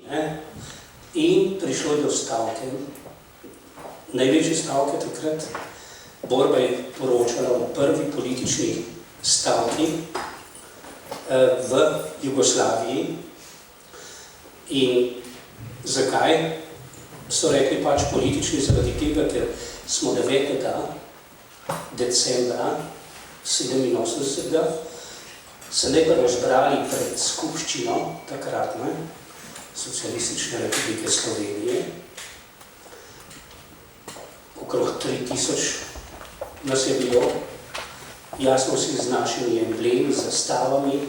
Ne? In prišlo je do stavke, največje stavke takrat. Borba je poročala o prvi politični stavki v Jugoslaviji. In zakaj? So rekli pač politični zaradi tega, ker smo 9. decembra 87. se najprve zbrali pred skupščino takratne Socialistične republike Slovenije. Okrog 3000 nas je bilo, jasno vsi z našimi emblemi, zastavami.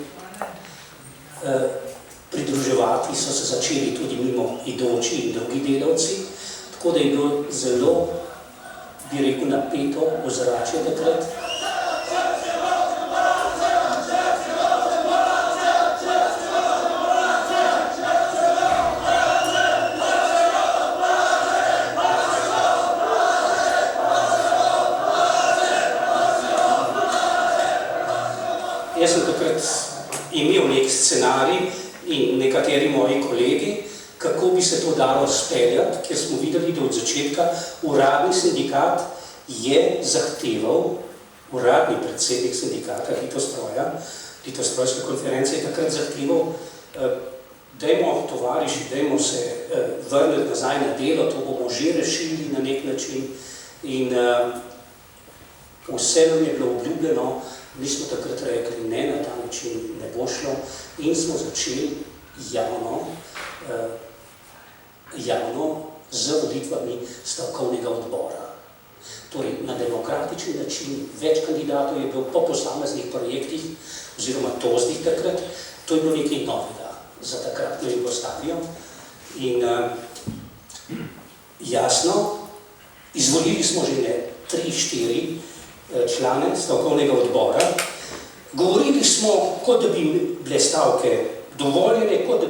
Pridruževati so se začeli tudi mimo idoči in drugi delavci, tako da je bilo zelo, bi rekel, napeto ozračje takrat. Jaz sem takrat imel nek scenarij in nekateri moji kolegi, kako bi se to dalo speljati, ker smo videli, da od začetka uradni sindikat je zahteval, uradni predsednik sindikata Litostrojske konference je takrat zahteval, dajmo tovariši, dajmo se vrniti nazaj na delo, to bomo že rešili na nek način in vse nam je bilo obljubljeno. Mi smo takrat rekli, ne, na ta način ne bo šlo in smo začeli javno z volitvami stavkovnega odbora. Torej, na demokratični način, več kandidatov je bilo po posameznih projektih oziroma tozdih takrat, to je bilo nekaj novega za takratno Jugoslavijo. In jasno, izvolili smo že ne 3-4 člane stavkovnega odbora. Govorili smo, kot da bi bile stavke dovoljene, kot da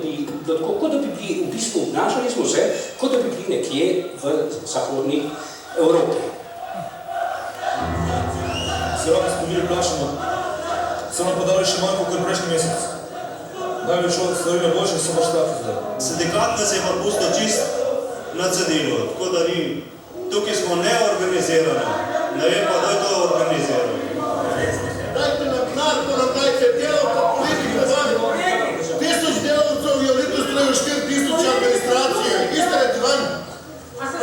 bi bili v bistvu, obnašali smo se, kot da bi bili nekje v zahodni Evropi. Se lahko spodili plačamo, so nam podali še manj kot prejšnji mesec. Največ od Slovenije boljše so baš tako zdaj. Sindikat nas je pa pustil čist na cedilu, tako da ni. Tukaj smo neorganizirani. Ne vem pa, da je to organizirano. Dajte nam knar, ko nam dajte delavka, politiko van. 1000 delavcev je v Litostroju 4000 administracije. Istarete van. A se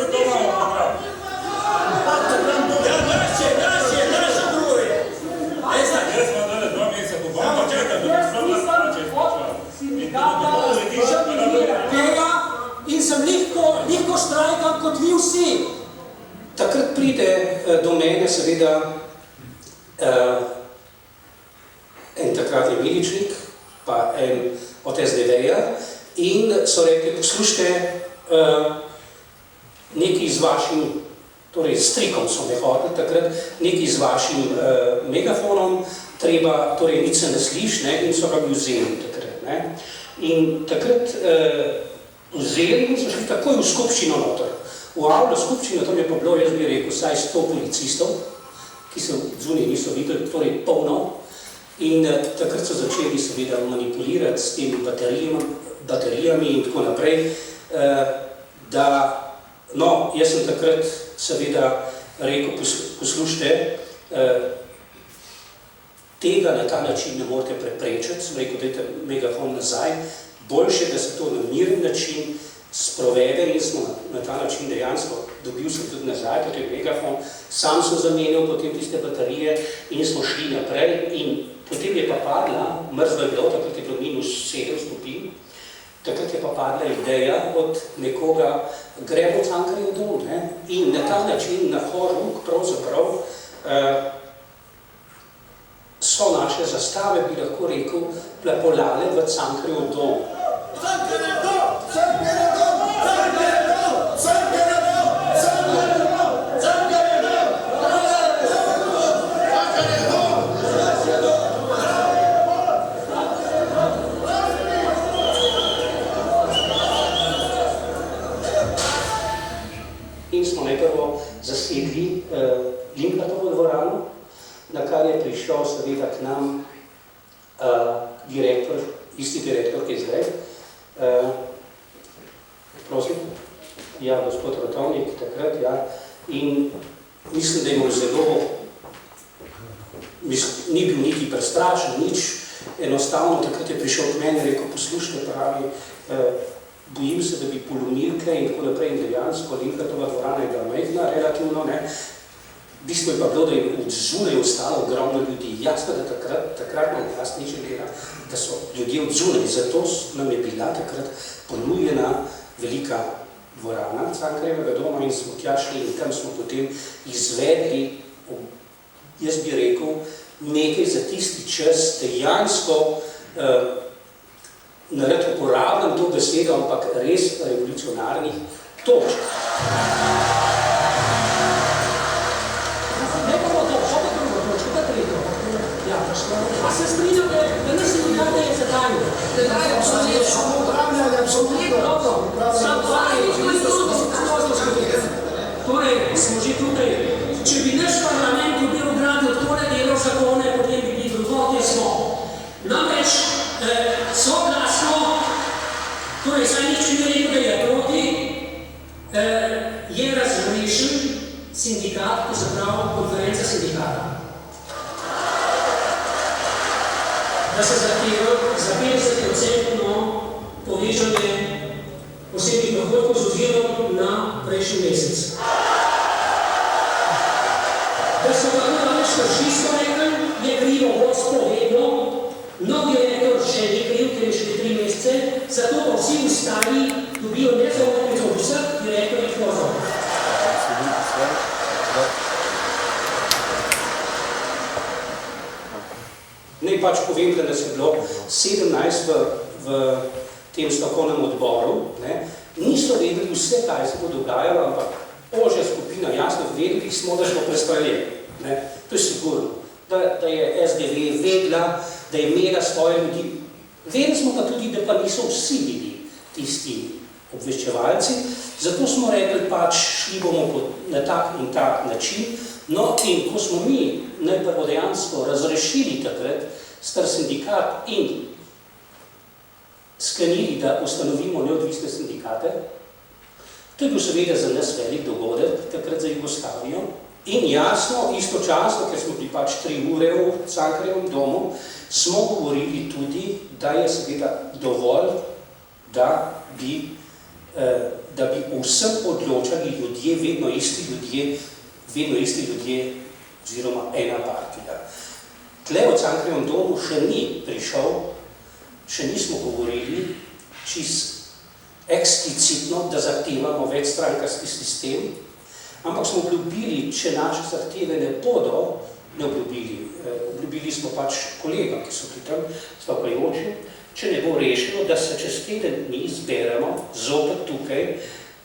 sliši naše druge. Jaz smo dali 2 meseca, ko bomo čekali, da bi sindikata tega in sem lahko štrajkal kot vi vsi. Takrat pride do mene seveda en takratni miličnik, pa en od SDV-ja in so rekli, poslušajte, nekaj z vašim, torej strikom so me hodili takrat, nekaj z vašim megafonom, treba, torej nič se ne sliš, ne, in so ga bi vzeli takrat. Ne. In takrat vzeli in so šli takoj v skupščino noter. V avlo skupščino, tam je pa bilo, jaz bi rekel, vsaj 100 policistov, ki se zunaj niso videli, torej polno. In takrat so začeli seveda manipulirati s temi baterijami in tako naprej, da, no, jaz sem takrat seveda rekel, poslušajte, tega na ta način ne morate preprečiti, sem rekel, dajte megafon nazaj, boljše, da se to na miren način sprovede in smo na ta način dejansko, dobil sem tudi nazaj, potem megafon, sam sem zamenil potem tiste baterije in smo šli naprej in potem je pa padla, mrzlo je bilo, takrat je bilo -7 stopinj, takrat je pa padla ideja od nekoga, gremo v Cankarjev dom, ne? In na ta način, na Horuk, pravzaprav, so naše zastave, bi lahko rekel, plapolale v Cankarjev dom. Cankarjev dom! Cankarjev dom! Cankarjev dom! Cankarjev dom! Cankarjev dom! Cankarjev dom! Cankarjev dom! In smo najprvo zasedli Linhartovo dvorano, na kar je prišel seveda k nam direktor, isti direktor, ki je zdaj, Ja, gospod Rotovnik, takrat, ja. In mislim, da je imel zelo, ni bil niti prestrašen, nič. Enostavno, takrat je prišel k meni in rekel, poslušajte, pravi, bojim se, da bi polomilke in tako naprej in dejansko Linhartova dvorana je bila majhna, relativno, ne. V bistvu je pa bilo, da je od zunaj ostalo ogromno ljudi. Jasno, da takrat nam jaz ni želela, da so ljudje od zunaj. Zato nam je bila takrat ponujena velika dvorana Cankarjevega doma in smo tja šli in tam smo potem izvedli, jaz bi rekel, nekaj za tisti čas dejansko, narad uporabljam to besedo, ampak res revolucionarnih točk. A se strinjate, da ni sindikata je zadanjo? Torej, smo že tukaj. Če bi naš parlament v Beogradu odkole delal zakone, potem bi bili drugoti smo. Namreč, soglasno, torej, saj nič ni rekel, da je proti, je razrešen sindikat, to se pravi konferenca sindikata. Da se zahteva za 50% povečanje osebnih dohodkov z ozirom na prejšnji mesec. Da so tako daleč kršisto rekli, je krivo vodstvo vedno, novi rektor še ni kriv, ker je še 3 mesece, zato pa vsi ostali dobijo nezaupnico vseh direktorjih vozov. Naj pač povem, da nas je bilo 17 v tem stavkovnem odboru, ne, niso vedeli vse, kaj se bo dogajalo, ampak ožja skupina, jasno, vedeli smo, da smo prestrelili. To je sigurno. Da je SDV vedela, da je imela svoje ljudi. Vedeli smo pa tudi, da pa niso vsi bili tisti obveščevalci, zato smo rekli pač, šli bomo na tak in tak način. No, in ko smo mi najprvo dejansko razrešili takrat star sindikat in sklenili, da ustanovimo neodvisne sindikate, to je bil seveda za nas velik dogodek, takrat za Jugoslavijo. In jasno, istočasno, ker smo bili pač 3 ure v Cankarjevem domu, smo govorili tudi, da je seveda dovolj, da bi vsem odločali ljudje, vedno isti ljudje, oziroma ena partija. Tle v Cankarjevem domu še ni prišel, še nismo govorili čisto eksplicitno, da zahtevamo večstrankarski sistem, ampak smo obljubili, če naše zahteve ne bodo, obljubili smo pač kolegom, ki so pri tem stavkajoči, če ne bo rešeno, da se čez teden dni zberemo zopet tukaj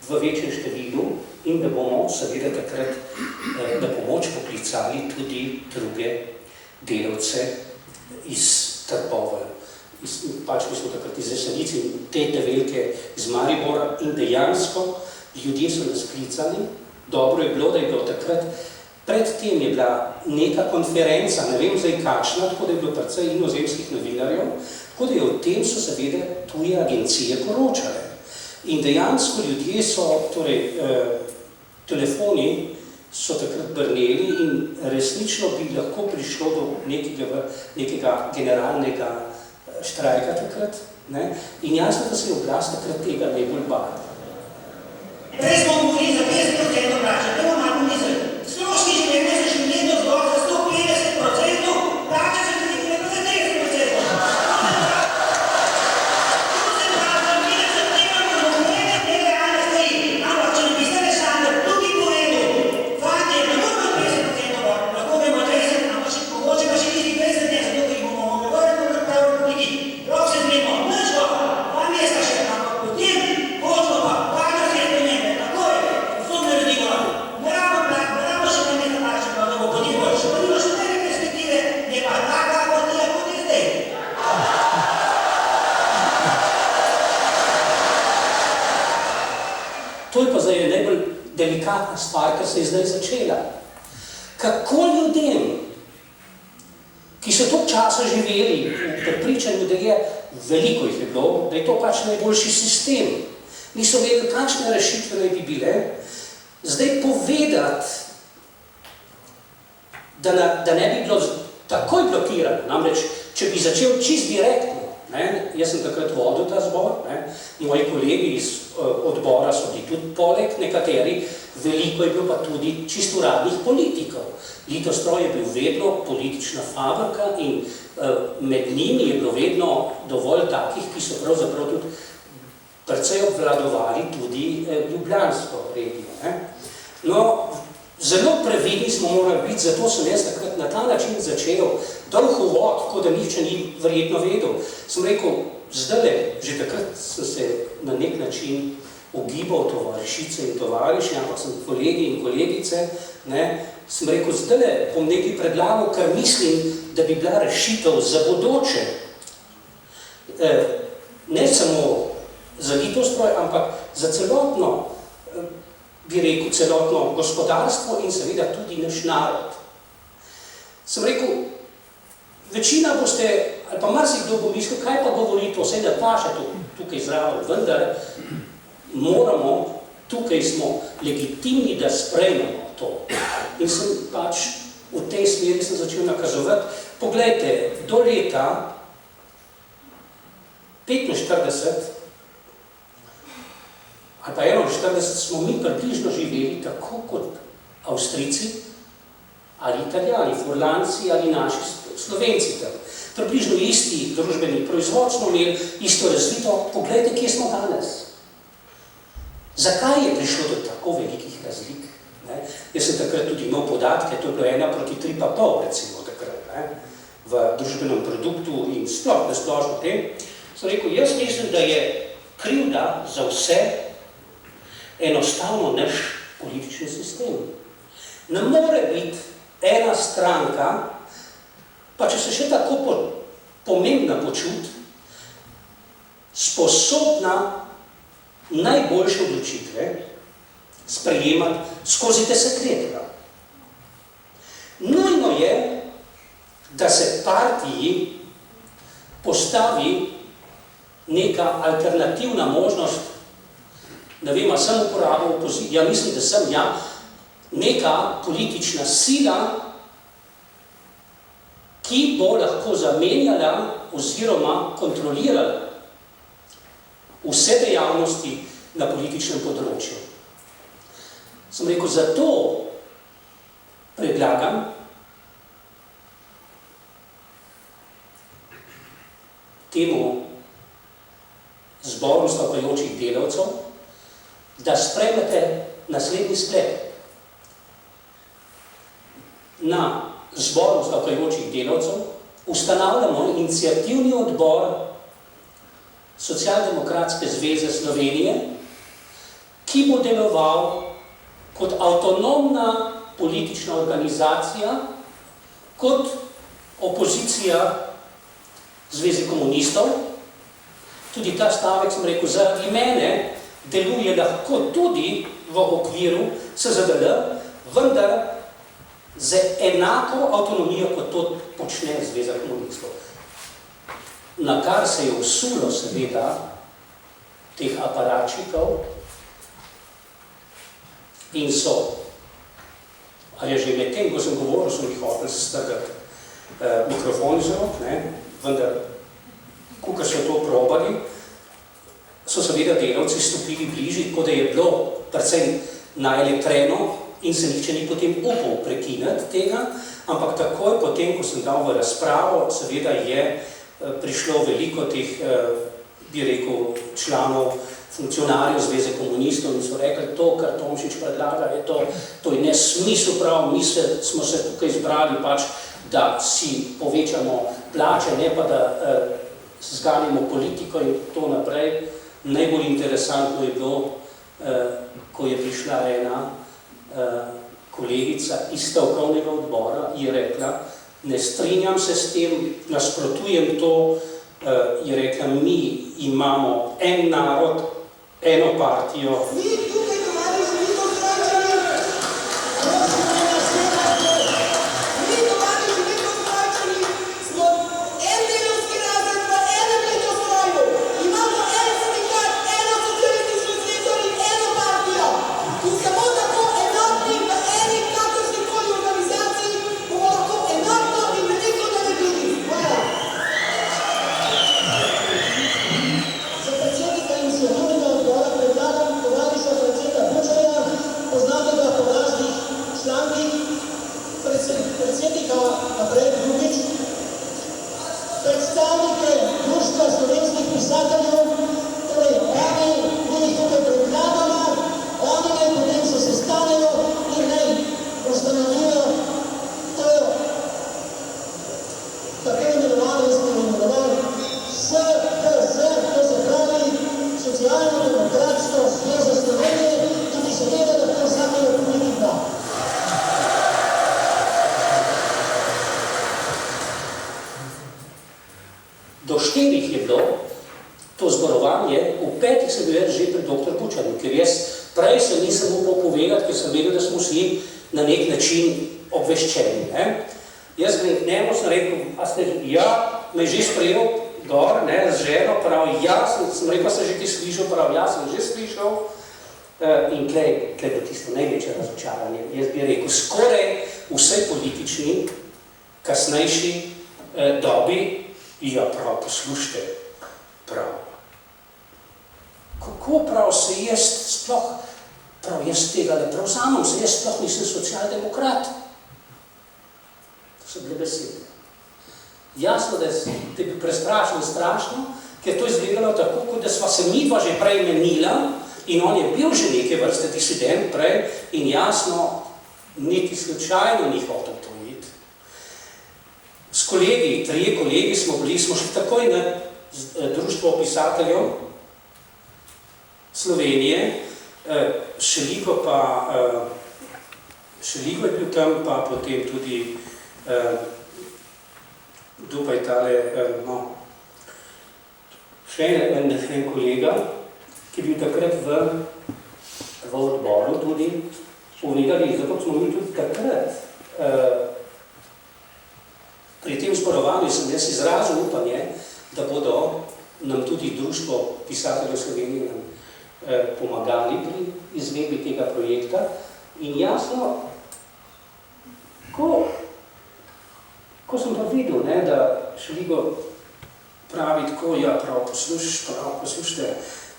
v večjem številu in da bomo seveda takrat na pomoč poklicali tudi druge delavce iz Trbovelj. Pač mi smo takrat iz Jesenice in te velike iz Maribora in dejansko ljudje so nas klicali. Dobro je bilo, da je bilo takrat. Predtem je bila neka konferenca, ne vem zdaj kakšna, tako da je bilo precej inozemskih novinarjev, tako da je o tem so seveda tuje agencije poročale. In dejansko ljudje so, torej telefoni so takrat brneli in resnično bi lahko prišlo do nekega generalnega štrajka takrat. In jasno, da se je oblast takrat tega najbolj bala. Prej smo govorili za 50% plače, to imamo misel. Stroški življenja se še vedno zgolj za 150%, plače se tudi nekaj za 30%. Tu se pravi, mi ne zahtevamo nobene nerealne stvari, ampak če bi se Aleksandar tukaj povedal, fante, ne moramo 50% lahko bomo 30%, ampak še mogoče pa še niti 20%, zato ki bomo mogli vrniti na pravi republiki. Rok se zmenimo, nič go, 2 meseca še, ampak potem hočemo pa, paga se je spremembe, takoj, vsem naredimo. Ne ramo še na nekaj naše, pa da bo potem boljše. Pa nima še neke perspektive, je pa taka, kot je zdaj. To je pa zdaj najbolj delikatna stvar, kar se je zdaj začela. Kako ljudem, ki so toliko časa živeli v prepričanju, da je veliko jih je bilo, da je to pač najboljši sistem, niso vedeli, kakšne rešitve naj bi bile. Zdaj povedati, da ne bi bilo takoj blokirano, namreč, če bi začel čist direktno, jaz sem takrat vodil ta zbor, moji kolegi iz odbora so bili tudi poleg nekateri, veliko je bil pa tudi čist uradnih politikov. Litostroj je bil vedno politična fabrika in med njimi je bilo vedno dovolj takih, ki so pravzaprav tudi precej obvladovali tudi ljubljansko regijo. No, zelo previdni smo morali biti, zato sem jaz takrat na ta način začel dolg uvod, tako da nihče ni verjetno vedel. Sem rekel, zdajle, že takrat sem se na nek način ugibal tovarišice in tovariši, ampak sem kolegi in kolegice, sem rekel, zdajle bom nekaj predlagal, kar mislim, da bi bila rešitev za bodoče. Ne samo za Litostroj, ampak za celotno, bi rekel, celotno gospodarstvo in seveda tudi naš narod. Sem rekel, večina boste, ali pa marsikdo bo mislil, kaj pa govori to, vse da paše tukaj zraven, vendar moramo, tukaj smo legitimni, da sprejmemo to. In sem pač v tej smeri sem začel nakazovati. Poglejte, do leta 45 ali pa 41 smo mi približno živeli tako kot Avstrijci ali Italijani, Furlanci ali naši Slovenci. Približno isti družbeni proizvod smo imeli, isto razvito. Poglejte, kje smo danes. Zakaj je prišlo do tako velikih razlik? Jaz sem takrat tudi imel podatke, to je bilo 1:3,5 recimo takrat, v družbenem produktu in sploh nesplošno tem. Sem rekel, jaz mislim, da je krivda za vse enostavno naš politični sistem. Ne more biti ena stranka, pa če se še tako pomembna počuti, sposobna najboljše odločitve sprejemati skozi desetletja. Nujno je, da se partiji postavi neka alternativna možnost, ne vem, sem uporabil opozicijo, ja mislim, da sem neka politična sila, ki bo lahko zamenjala oziroma kontrolirala vse dejavnosti na političnem področju. Sem rekel, zato predlagam temu zboru stavkajočih delavcev, da sprejmete naslednji sklep. Na zboru stavkajočih delavcev ustanavljamo iniciativni odbor Socialdemokratske zveze Slovenije, ki bo deloval kot avtonomna politična organizacija, kot opozicija Zveze komunistov. Tudi ta stavek, sem rekel, zaradi mene deluje lahko tudi v okviru SZDL, vendar z enako avtonomijo, kot to počne Zveza komunistov. Na kar se je vsulo seveda teh aparačikov in so, ali je že med tem, ko sem govoril, so mi hoteli strgati mikrofon iz rok, vendar, kakor so to probali, so seveda delavci stopili bližje, tako da je bilo predvsem naelektreno in se nihče ni potem upal prekiniti tega, ampak takoj potem, ko sem dal v razpravo, seveda je prišlo veliko teh, bi rekel, članov, funkcionarjev Zveze komunistov in so rekli, to, kar Tomšič predlaga, je to je nesmisel prav, mi smo se tukaj zbrali pač, da si povečamo plače, ne pa da zganimo politiko in to naprej. Najbolj interesantno je bilo, ko je prišla ena kolegica iz stavkovnega odbora in je rekla, ne strinjam se s tem, nasprotujem to, je rekla, mi imamo en narod, eno partijo. bil že pri dr. Bučarju, ker jaz prej se nisem upal povedati, ker sem vedel, da smo vsi na nek način obveščeni. Ne? Jaz grem k njemu, sem rekel, me je že sprejel gor, ne, z ženo, prav, sem rekel, sem že ti slišal, prav, sem že slišal. In tlej bo tisto največje razočaranje. Jaz bi rekel, skoraj vsej politični, kasnejši dobi, prav, poslušajte, prav. Kako prav se jaz sploh, prav jaz tega ne prevzamem, se jaz sploh nisem socialdemokrat. To so bile besede. Jasno, da te bi prestrašilo strašno, ker to izgledalo tako, kot da sva se midva že prej menila, in on je bil že neke vrste disident prej in jasno, niti slučajno ni hotel to iti. S kolegi, 3 kolegi smo šli takoj na Društvo pisateljev Slovenije, Šeligo je bil tam, pa potem tudi kdo pa je tale, še en kolega, ki je bil takrat v odboru tudi povedali, zato smo mi tudi takrat pri tem sporovanju sem jaz izrazil upanje, da bodo nam tudi Društvo pisateljev Slovenije pomagali pri izvedbi tega projekta in jasno, ko sem pa videl, ne, da Šeligo pravi tako, prav, poslušajte,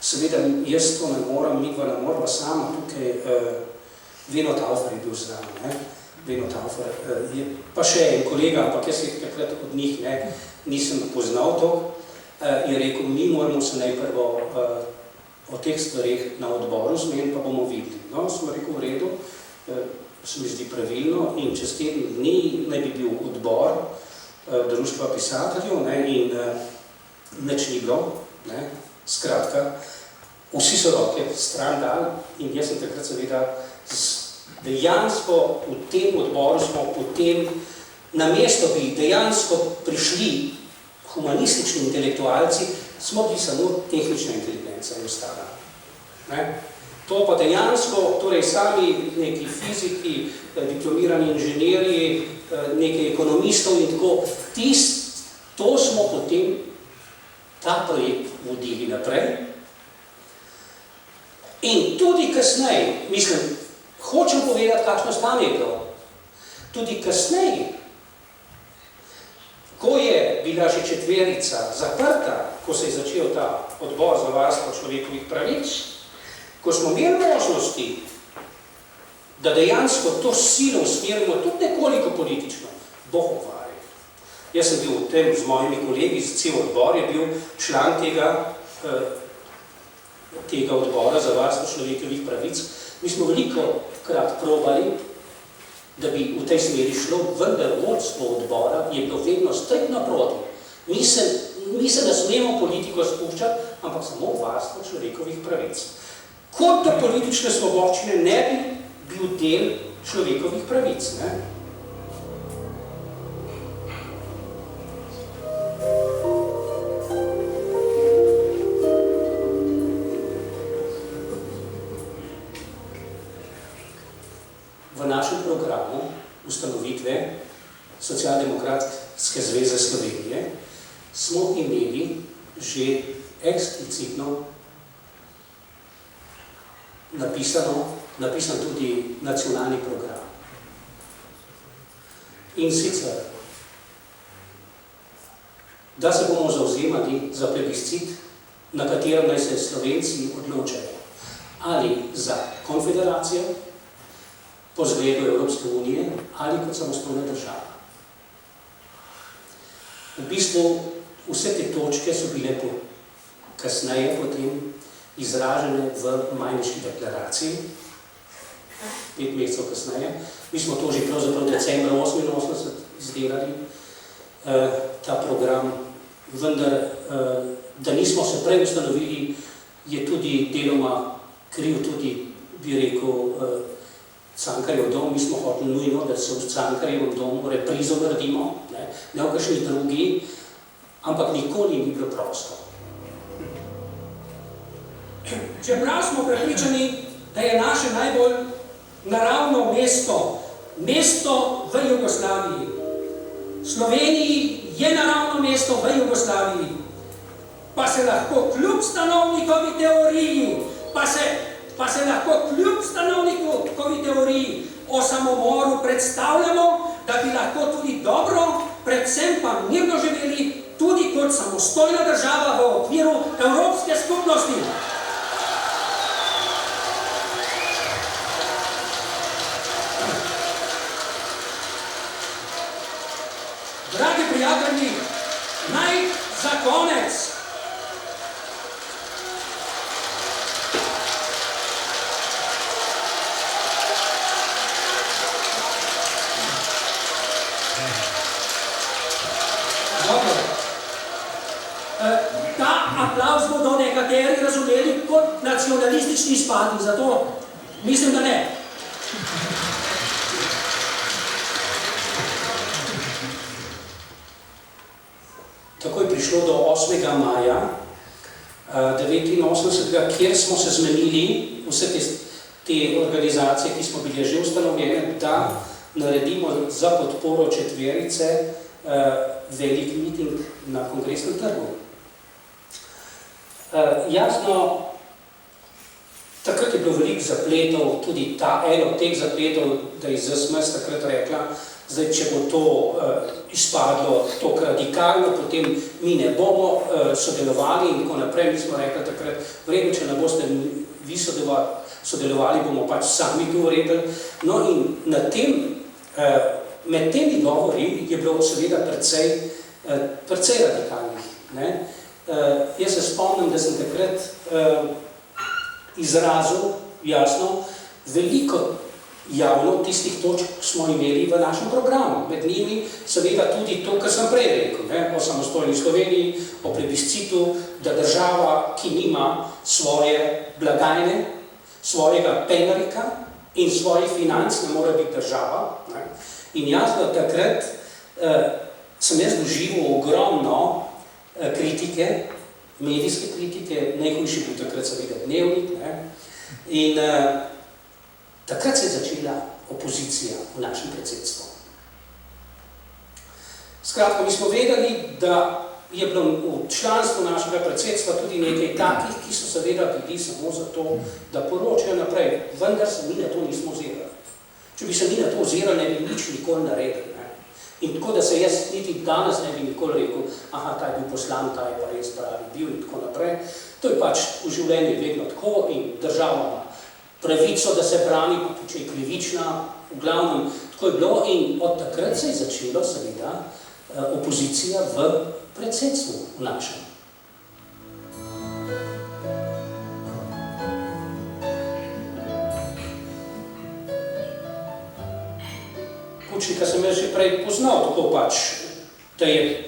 seveda, jaz to ne moram, midva ne morava sama, tukaj Veno Taufer je bil zraven, ne? Veno Taufer je pa še en kolega, ampak jaz jih takrat od njih nisem poznal to, je rekel, mi moramo se najprv o teh stvarih na odboru zmeniti, pa bomo videli. No, sem rekel, v redu, se mi zdi pravilno in čez teden dni naj bi bil odbor Društva pisateljev in nič ni bilo, skratka, vsi so roke stran dali in jaz sem takrat seveda dejansko v tem odboru smo potem, namesto bi dejansko prišli humanistični intelektualci, smo bili samo tehnična inteligenca in ostala. To pa dejansko, torej sami neki fiziki, diplomirani inženirji, nekaj ekonomistov in tako, to smo potem ta projekt vodili naprej. In tudi kasneje, mislim, hočem povedati, kakšno stanje je bilo. Tudi kasneje, ko je bila že četverica zaprta, ko se je začel ta odbor za varstvo človekovih pravic, ko smo imeli možnosti, da dejansko to silo usmerimo tudi nekoliko politično, Bog okvari. Jaz sem bil v tem z mojimi kolegi, cel odbor je bil član tega odbora za varstvo človekovih pravic. Mi smo veliko krat probali, da bi v tej smeri šlo, vendar vodstvo odbora je bilo vedno striktno proti. Mi se ne smemo politiko spuščati, ampak samo varstvo človekovih pravic. Kot da politične svoboščine ne bi bil del človekovih pravic. V našem programu ustanovitve Socialdemokratske zveze Slovenije smo imeli že eksplicitno napisan tudi nacionalni program. In sicer, da se bomo zavzemali za plebiscit, na katerem naj se Slovenci odločajo ali za konfederacijo, po zgledu Evropske unije ali kot samostojna država. V bistvu vse te točke so bile kasneje potem izražene v Majniški deklaraciji, 5 mesecev kasneje. Mi smo to že pravzaprav decembra 1988 izdelali, ta program, vendar, da nismo se prej ustanovili, je tudi deloma kriv tudi, bi rekel, Cankarjev dom. Mi smo hoteli nujno, da se v Cankarjevem domu reprizo naredimo, ne v kakšni drugi, ampak nikoli ni bilo prosto. čeprav smo prepričani, da je naše najbolj naravno mesto v Jugoslaviji. Sloveniji je naravno mesto v Jugoslaviji, pa se lahko kljub stanovnikovi teoriji, pa se lahko kljub stanovnikovi teoriji o samomoru predstavljamo, da bi lahko tudi dobro, predvsem pa mirno živeli tudi kot samostojna država v okviru Evropske skupnosti. Dragi prijatelji, naj za konec ta aplavz bodo nekateri razumeli kot nacionalistični izpad in zato mislim, da ne. Tako je prišlo do 8. maja 1989, kjer smo se zmenili, vse te organizacije, ki smo bile že ustanovljene, da naredimo za podporo četverice velik miting na Kongresnem trgu. Jasno, takrat je bilo veliko zapletov, tudi eno od teh zapletov, da je ZSMS takrat rekla, zdaj, če bo to izpadlo tako radikalno, potem mi ne bomo sodelovali in tako naprej. Mi smo rekli takrat, vredno, če ne boste vi sodelovali, bomo pač sami to uredili. No in na tem, med temi govori je bilo seveda precej radikalnih. Jaz se spomnim, da sem takrat izrazil, jasno, veliko javno tistih točk smo imeli v našem programu. Med njimi seveda tudi to, kar sem prej rekel, o samostojni Sloveniji, o plebiscitu, da država, ki nima svoje blagajne, svojega penarika in svojih financ, ne more biti država. In jasno, takrat sem jaz doživel ogromno kritike, medijske kritike, najhujši bil takrat seveda Dnevnik. In takrat se je začela opozicija v našem predsedstvu. Skratka, mi smo vedeli, da je bilo v članstvu našega predsedstva tudi nekaj takih, ki so seveda bili samo zato, da poročajo naprej. Vendar se mi na to nismo ozirali. Če bi se mi na to ozirali, ne bi nič nikoli naredili. In tako, da se jaz niti danes ne bi nikoli rekel, aha, ta je bil poslan, ta je pa res pravi bil in tako naprej. To je pač v življenju vedno tako in država ima pravico, da se brani, pa tudi če je krivična, v glavnem tako je bilo in od takrat se je začelo seveda opozicija v predsedstvu v našem. Pučnika sem jaz že prej poznal, tako pač, da je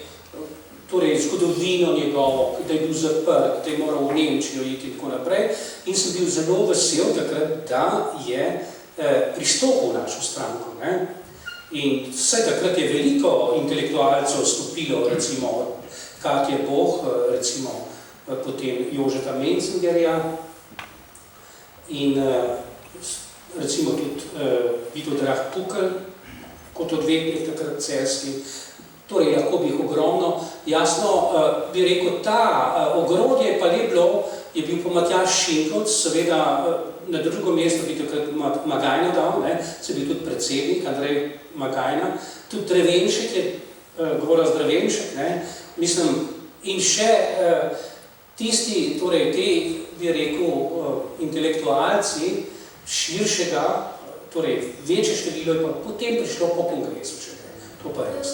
torej zgodovino njegovo, da je bil zaprt, da je moral v Nemčijo iti in tako naprej. In sem bil zelo vesel takrat, da je pristopil v našo stranko. In vse takrat je veliko intelektualcev stopilo, recimo Katje Boh, recimo potem Jožeta Mencingerja in recimo tudi Vito Drah Pukl, kot odvetnik takrat celjski. Torej, lahko bi jih ogromno. Jasno, bi rekel, ta ogrodje pa le bilo, je bil pa Matjaž Šinkovc, seveda na drugo mesto bi takrat Magajna dal, se bil tudi predsednik, Andrej Magajna, tudi Drevenšek je, Gorazd Drevenšek, mislim, in še tisti, torej te, bi rekel, intelektualci širšega, torej večje število je pa potem prišlo po kongresu še, to pa je res.